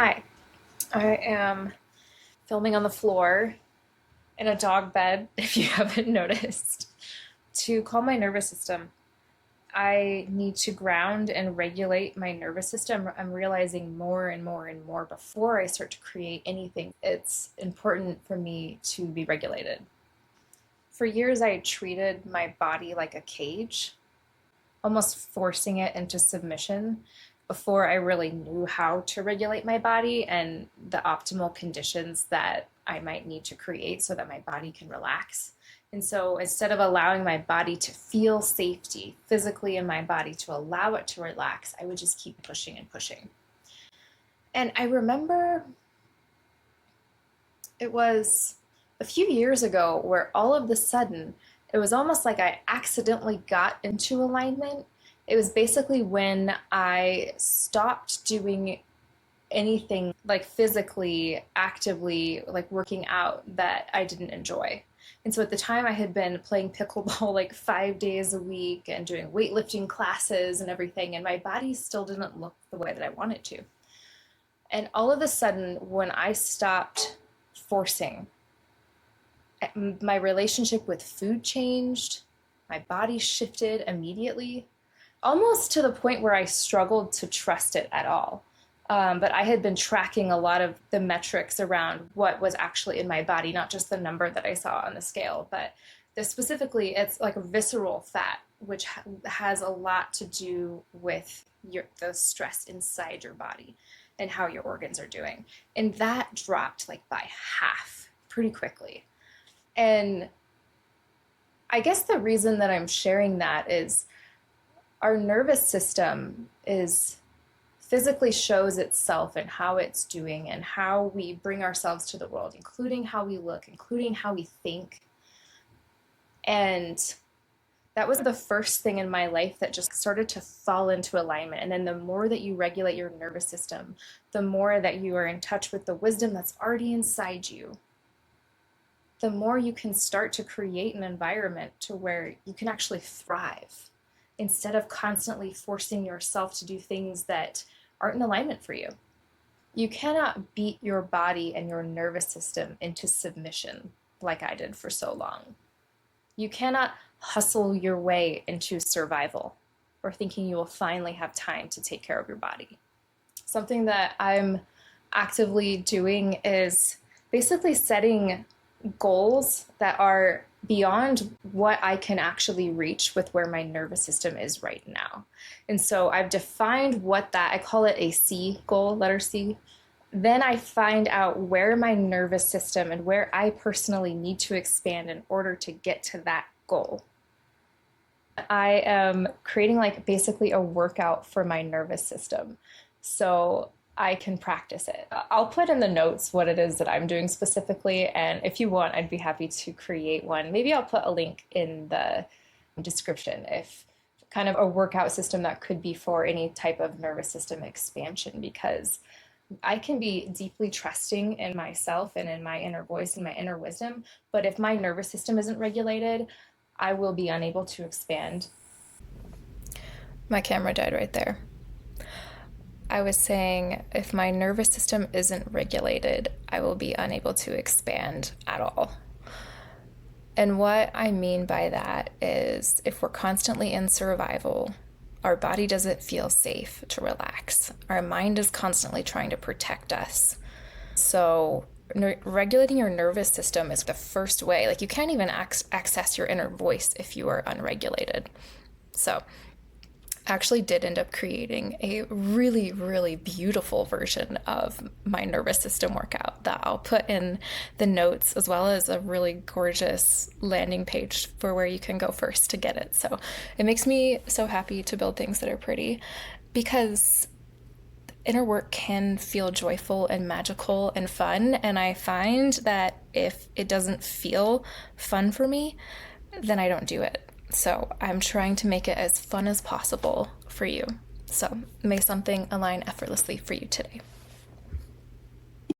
Hi, I am filming on the floor in a dog bed, if you haven't noticed, to calm my nervous system. I need to ground and regulate my nervous system. I'm realizing more and more and more before I start to create anything, it's important for me to be regulated. For years, I treated my body like a cage, almost forcing it into submission before I really knew how to regulate my body and the optimal conditions that I might need to create so that my body can relax. And so instead of allowing my body to feel safety physically in my body to allow it to relax, I would just keep pushing and pushing. And I remember it was a few years ago where all of the sudden it was almost like I accidentally got into alignment. It was basically when I stopped doing anything like physically, actively, like working out that I didn't enjoy. And so at the time, I had been playing pickleball like 5 days a week and doing weightlifting classes and everything, and my body still didn't look the way that I wanted to. And all of a sudden, when I stopped forcing, my relationship with food changed, my body shifted immediately, almost to the point where I struggled to trust it at all. But I had been tracking a lot of the metrics around what was actually in my body, not just the number that I saw on the scale, but specifically, it's like a visceral fat, which has a lot to do with the stress inside your body and how your organs are doing. And that dropped like by half pretty quickly. And I guess the reason that I'm sharing that is our nervous system is physically shows itself and how it's doing and how we bring ourselves to the world, including how we look, including how we think. And that was the first thing in my life that just started to fall into alignment. And then the more that you regulate your nervous system, the more that you are in touch with the wisdom that's already inside you, the more you can start to create an environment to where you can actually thrive instead of constantly forcing yourself to do things that aren't in alignment for you. You cannot beat your body and your nervous system into submission like I did for so long. You cannot hustle your way into survival or thinking you will finally have time to take care of your body. Something that I'm actively doing is basically setting goals that are beyond what I can actually reach with where my nervous system is right now. And so I've defined what that, I call it a C goal, letter C. Then I find out where my nervous system and where I personally need to expand in order to get to that goal. I am creating like basically a workout for my nervous system. So I can practice it. I'll put in the notes what it is that I'm doing specifically, and if you want, I'd be happy to create one. Maybe I'll put a link in the description if kind of a workout system that could be for any type of nervous system expansion, because I can be deeply trusting in myself and in my inner voice and my inner wisdom, but if my nervous system isn't regulated, I will be unable to expand. My camera died right there. I was saying if my nervous system isn't regulated, I will be unable to expand at all. And what I mean by that is if we're constantly in survival, our body doesn't feel safe to relax. Our mind is constantly trying to protect us. So regulating your nervous system is the first way. Like you can't even access your inner voice if you are unregulated. So actually did end up creating a really, really beautiful version of my nervous system workout that I'll put in the notes, as well as a really gorgeous landing page for where you can go first to get it. So it makes me so happy to build things that are pretty, because inner work can feel joyful and magical and fun. And I find that if it doesn't feel fun for me, then I don't do it. So I'm trying to make it as fun as possible for you. So may something align effortlessly for you today.